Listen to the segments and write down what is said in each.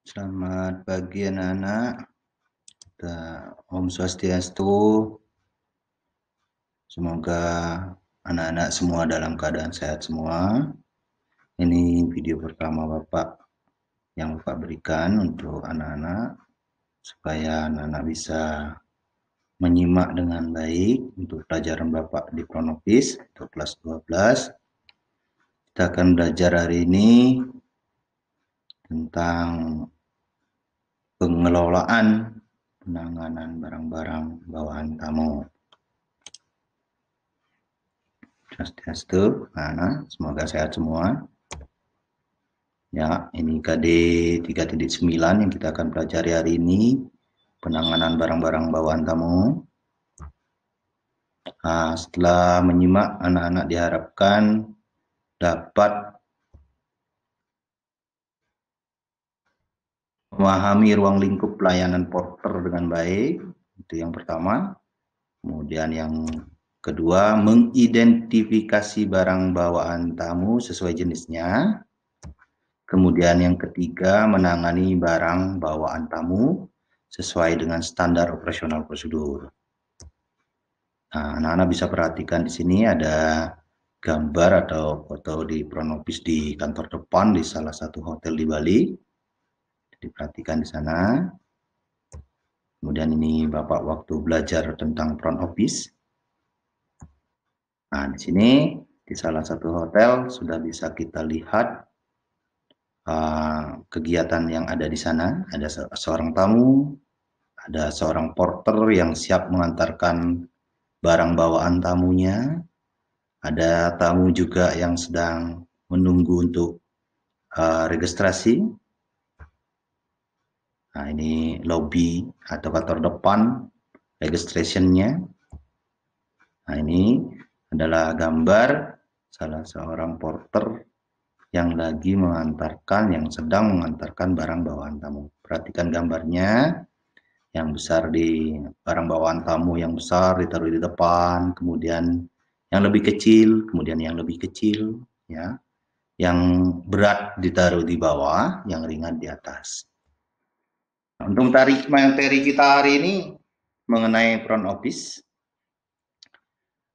Selamat pagi anak-anak. Om Swastiastu. Semoga anak-anak semua dalam keadaan sehat semua. Ini video pertama Bapak yang Bapak berikan untuk anak-anak supaya anak-anak bisa menyimak dengan baik untuk pelajaran Bapak di Pronopis untuk kelas 12. Kita akan belajar hari ini tentang pengelolaan penanganan barang-barang bawaan tamu. Swastiastu, semoga sehat semua. Ya, ini KD 3.9 yang kita akan pelajari hari ini, penanganan barang-barang bawaan tamu. Setelah menyimak, anak-anak diharapkan dapat memahami ruang lingkup pelayanan porter dengan baik, itu yang pertama. Kemudian yang kedua, mengidentifikasi barang bawaan tamu sesuai jenisnya. Kemudian yang ketiga, menangani barang bawaan tamu sesuai dengan standar operasional prosedur. Nah, anak-anak bisa perhatikan di sini ada gambar atau foto di Pronopis di kantor depan di salah satu hotel di Bali. Diperhatikan di sana. Kemudian ini Bapak waktu belajar tentang Pronopis. Nah, di sini di salah satu hotel sudah bisa kita lihat kegiatan yang ada di sana. Ada seorang tamu, ada seorang porter yang siap mengantarkan barang bawaan tamunya. Ada tamu juga yang sedang menunggu untuk registrasi. Nah, ini lobby atau kantor depan registrationnya. Nah, ini adalah gambar salah seorang porter yang lagi mengantarkan, yang sedang mengantarkan barang bawaan tamu. Perhatikan gambarnya, yang besar di barang bawaan tamu yang besar ditaruh di depan, kemudian yang lebih kecil, kemudian yang lebih kecil, ya, yang berat ditaruh di bawah, yang ringan di atas. Untuk materi kita hari ini mengenai front office.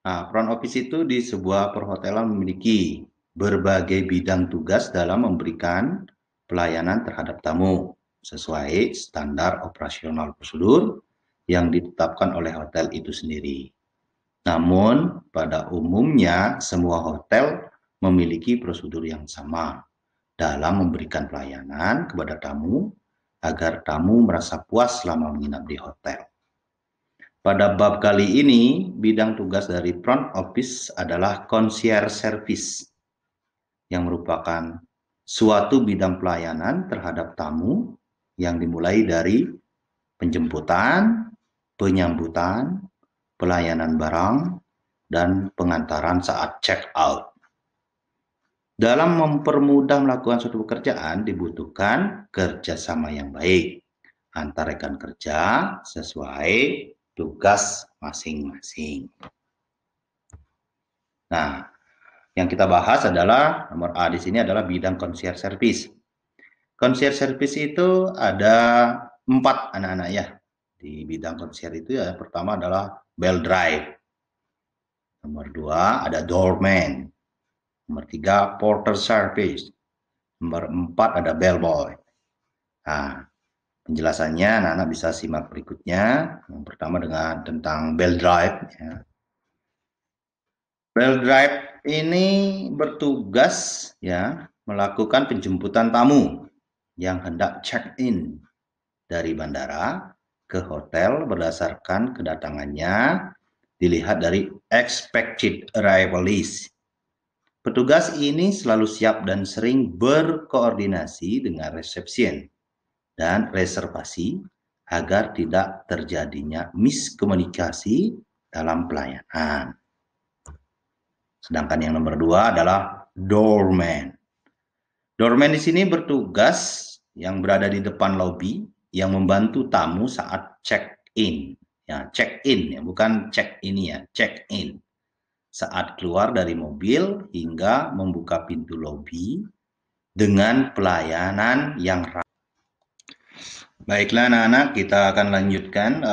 Nah, front office itu di sebuah perhotelan memiliki berbagai bidang tugas dalam memberikan pelayanan terhadap tamu sesuai standar operasional prosedur yang ditetapkan oleh hotel itu sendiri. Namun, pada umumnya semua hotel memiliki prosedur yang sama dalam memberikan pelayanan kepada tamu agar tamu merasa puas selama menginap di hotel. Pada bab kali ini, bidang tugas dari front office adalah concierge service, yang merupakan suatu bidang pelayanan terhadap tamu yang dimulai dari penjemputan, penyambutan, pelayanan barang, dan pengantaran saat check out. Dalam mempermudah melakukan suatu pekerjaan dibutuhkan kerjasama yang baik antar rekan kerja sesuai tugas masing-masing. Nah, yang kita bahas adalah nomor A di sini adalah bidang concierge service. Concierge service itu ada 4 anak-anak ya. Di bidang concierge itu ya, pertama adalah bell drive. Nomor 2 ada doorman. Nomor 3 porter service. Nomor 4 ada bellboy. Nah, penjelasannya anak-anak bisa simak berikutnya. Yang pertama dengan tentang bell drive. Ya. Bell drive ini bertugas ya melakukan penjemputan tamu yang hendak check-in dari bandara ke hotel berdasarkan kedatangannya dilihat dari expected arrival list. Petugas ini selalu siap dan sering berkoordinasi dengan reception dan reservasi agar tidak terjadinya miskomunikasi dalam pelayanan. Sedangkan yang nomor 2 adalah doorman. Doorman di sini bertugas yang berada di depan lobi yang membantu tamu saat check-in. Ya, check-in ya, bukan check ini ya, check-in. Saat keluar dari mobil hingga membuka pintu lobi dengan pelayanan yang ramah. Baiklah anak-anak, kita akan lanjutkan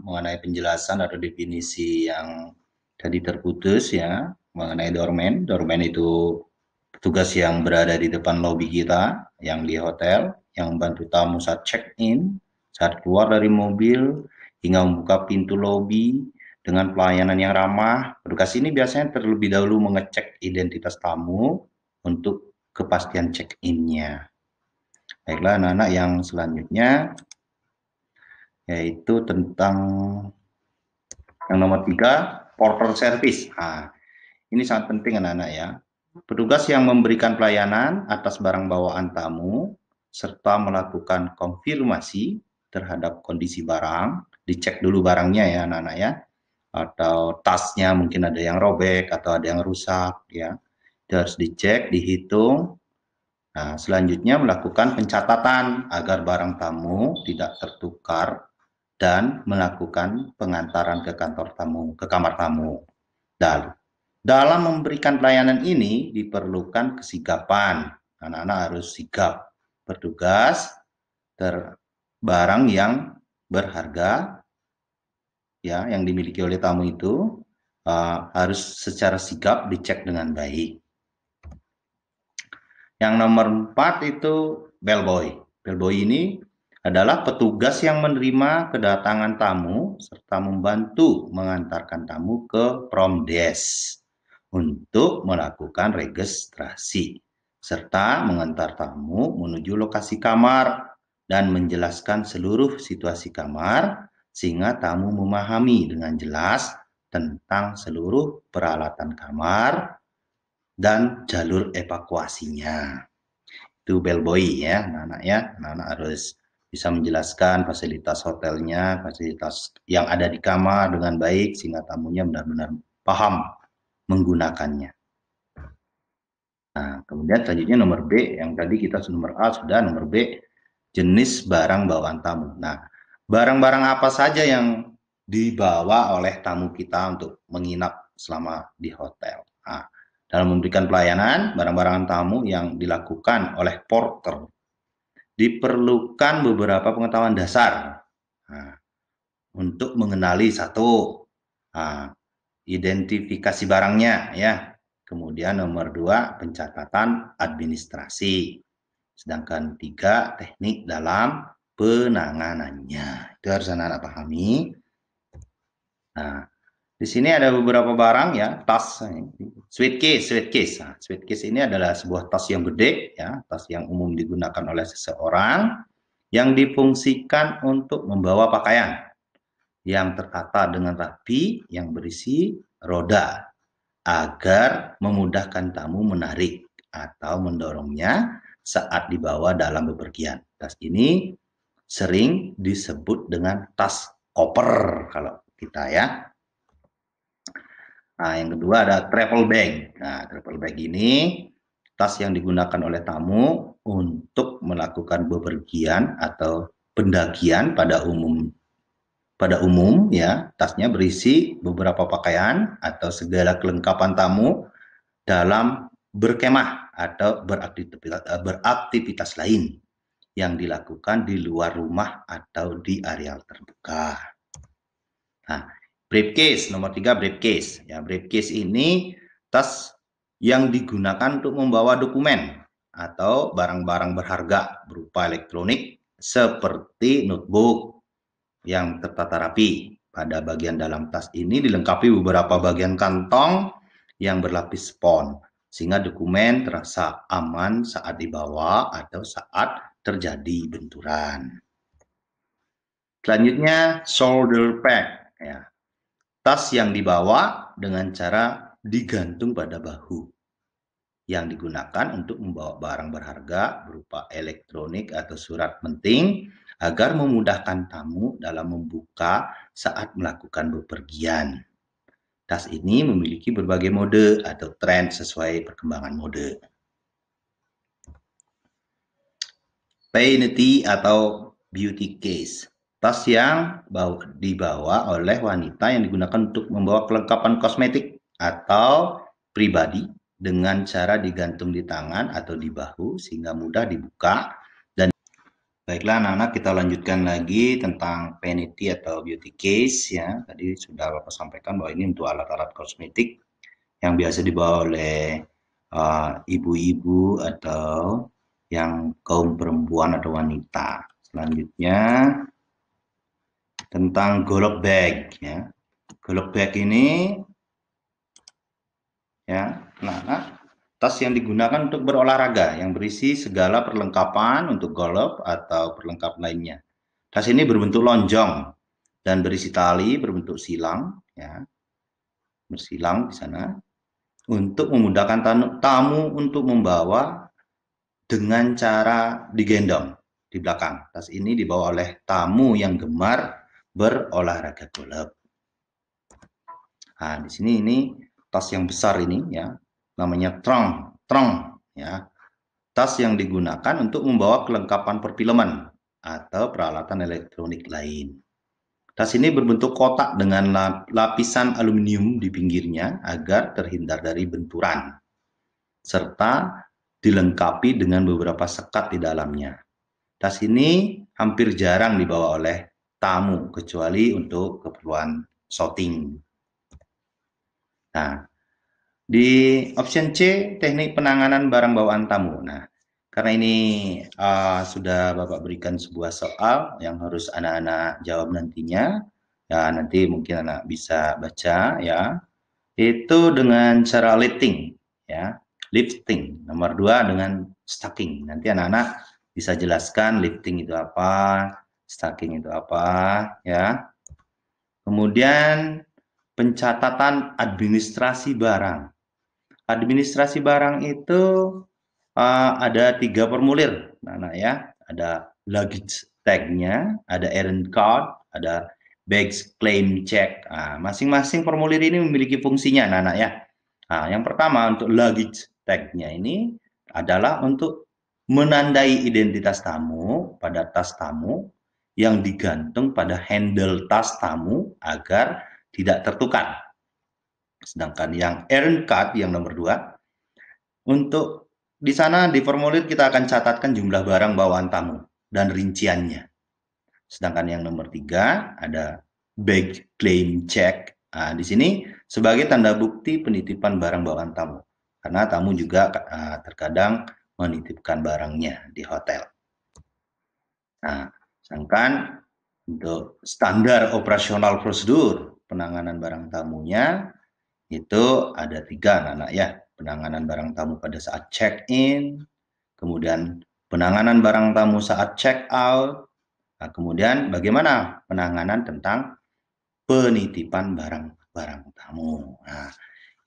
mengenai penjelasan atau definisi yang tadi terputus ya, mengenai doorman. Doorman itu petugas yang berada di depan lobi kita, yang di hotel, yang membantu tamu saat check-in, saat keluar dari mobil, hingga membuka pintu lobi dengan pelayanan yang ramah. Petugas ini biasanya terlebih dahulu mengecek identitas tamu untuk kepastian check-in-nya. Baiklah anak-anak, yang selanjutnya yaitu tentang yang nomor 3, porter service. Nah, ini sangat penting anak-anak ya. Petugas yang memberikan pelayanan atas barang bawaan tamu serta melakukan konfirmasi terhadap kondisi barang, dicek dulu barangnya ya anak-anak ya, atau tasnya mungkin ada yang robek atau ada yang rusak ya, itu harus dicek, dihitung. Nah, selanjutnya melakukan pencatatan agar barang tamu tidak tertukar dan melakukan pengantaran ke kantor tamu, ke kamar tamu. Dan dalam memberikan pelayanan ini diperlukan kesigapan. Anak-anak harus sigap bertugas barang yang berharga ya yang dimiliki oleh tamu itu harus secara sigap dicek dengan baik. Yang nomor 4 itu bellboy. Bellboy ini adalah petugas yang menerima kedatangan tamu serta membantu mengantarkan tamu ke front desk untuk melakukan registrasi serta mengantar tamu menuju lokasi kamar dan menjelaskan seluruh situasi kamar sehingga tamu memahami dengan jelas tentang seluruh peralatan kamar dan jalur evakuasinya. Itu bellboy ya, anak-anak ya. Anak-anak harus bisa menjelaskan fasilitas hotelnya, fasilitas yang ada di kamar dengan baik sehingga tamunya benar-benar paham menggunakannya. Nah, kemudian selanjutnya nomor B, yang tadi kita nomor A sudah, nomor B, jenis barang bawaan tamu. Nah, barang-barang apa saja yang dibawa oleh tamu kita untuk menginap selama di hotel. Nah, dalam memberikan pelayanan, barang-barang tamu yang dilakukan oleh porter diperlukan beberapa pengetahuan dasar untuk mengenali satu, identifikasi barangnya ya. Kemudian nomor 2, pencatatan administrasi. Sedangkan 3, teknik dalam penanganannya. Itu harus anak-anak pahami. Nah, di sini ada beberapa barang ya, tas, suitcase. Nah, suitcase ini adalah sebuah tas yang gede ya, tas yang umum digunakan oleh seseorang yang difungsikan untuk membawa pakaian yang tertata dengan rapi yang berisi roda agar memudahkan tamu menarik atau mendorongnya saat dibawa dalam bepergian. Tas ini sering disebut dengan tas koper kalau kita ya. Nah, yang kedua ada travel bag. Nah, travel bag ini tas yang digunakan oleh tamu untuk melakukan bepergian atau pendakian pada umum ya. Tasnya berisi beberapa pakaian atau segala kelengkapan tamu dalam berkemah atau beraktivitas lain yang dilakukan di luar rumah atau di area terbuka. Nah, briefcase nomor 3, briefcase. Ya, briefcase ini tas yang digunakan untuk membawa dokumen atau barang-barang berharga berupa elektronik seperti notebook yang tertata rapi. Pada bagian dalam tas ini dilengkapi beberapa bagian kantong yang berlapis spons, sehingga dokumen terasa aman saat dibawa atau saat terjadi benturan. Selanjutnya, shoulder bag. Ya. Tas yang dibawa dengan cara digantung pada bahu, yang digunakan untuk membawa barang berharga berupa elektronik atau surat penting agar memudahkan tamu dalam membuka saat melakukan bepergian. Tas ini memiliki berbagai mode atau tren sesuai perkembangan mode. Vanity atau beauty case. Tas yang dibawa oleh wanita yang digunakan untuk membawa kelengkapan kosmetik atau pribadi dengan cara digantung di tangan atau di bahu sehingga mudah dibuka. Dan Baiklah anak-anak, kita lanjutkan lagi tentang vanity atau beauty case ya. Tadi sudah Bapak sampaikan bahwa ini untuk alat-alat kosmetik yang biasa dibawa oleh ibu-ibu atau yang kaum perempuan atau wanita. Selanjutnya tentang golok bag ya. Golok bag ini ya, tas yang digunakan untuk berolahraga yang berisi segala perlengkapan untuk golf atau perlengkap lainnya. Tas ini berbentuk lonjong dan berisi tali berbentuk silang, ya, bersilang di sana untuk memudahkan tamu untuk membawa dengan cara digendong di belakang. Tas ini dibawa oleh tamu yang gemar berolahraga golf. Nah, di sini ini tas yang besar ini ya. Namanya trunk ya. Tas yang digunakan untuk membawa kelengkapan perfilman atau peralatan elektronik lain. Tas ini berbentuk kotak dengan lapisan aluminium di pinggirnya agar terhindar dari benturan, serta dilengkapi dengan beberapa sekat di dalamnya. Tas ini hampir jarang dibawa oleh tamu, kecuali untuk keperluan shooting. Nah, di option C, teknik penanganan barang bawaan tamu. Nah, karena ini sudah Bapak berikan sebuah soal yang harus anak-anak jawab nantinya, ya nanti mungkin anak bisa baca ya. Itu dengan cara lifting, ya, lifting. Nomor 2 dengan stacking. Nanti anak-anak bisa jelaskan lifting itu apa, stacking itu apa, ya. Kemudian pencatatan administrasi barang. Administrasi barang itu ada 3 formulir, anak ya. Ada luggage tag-nya, ada errand card, ada bags claim check. Masing-masing formulir ini memiliki fungsinya, anak ya. Yang pertama untuk luggage tag-nya ini adalah untuk menandai identitas tamu pada tas tamu yang digantung pada handle tas tamu agar tidak tertukar. Sedangkan yang errand card yang nomor 2, untuk di sana di formulir kita akan catatkan jumlah barang bawaan tamu dan rinciannya. Sedangkan yang nomor 3 ada bag claim check. Di sini sebagai tanda bukti penitipan barang bawaan tamu. Karena tamu juga terkadang menitipkan barangnya di hotel. Nah, sedangkan untuk standar operasional prosedur penanganan barang tamunya itu ada 3 anak ya. Penanganan barang tamu pada saat check-in, kemudian penanganan barang tamu saat check-out, kemudian bagaimana penanganan tentang penitipan barang-barang tamu. Nah,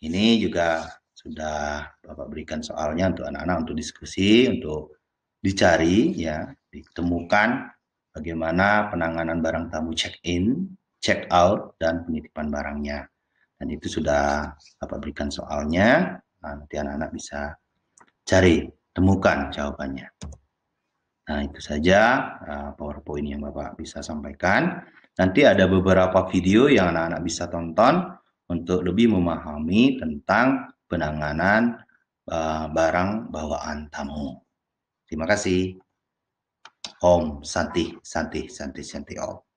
ini juga sudah Bapak berikan soalnya untuk anak-anak untuk diskusi, untuk dicari ya, ditemukan bagaimana penanganan barang tamu check-in, check-out, dan penitipan barangnya. Dan itu sudah Bapak berikan soalnya, nanti anak-anak bisa cari, temukan jawabannya. Nah, itu saja PowerPoint yang Bapak bisa sampaikan. Nanti ada beberapa video yang anak-anak bisa tonton untuk lebih memahami tentang penanganan barang bawaan tamu. Terima kasih. Om Santi, Santi, Santi, Santi Om.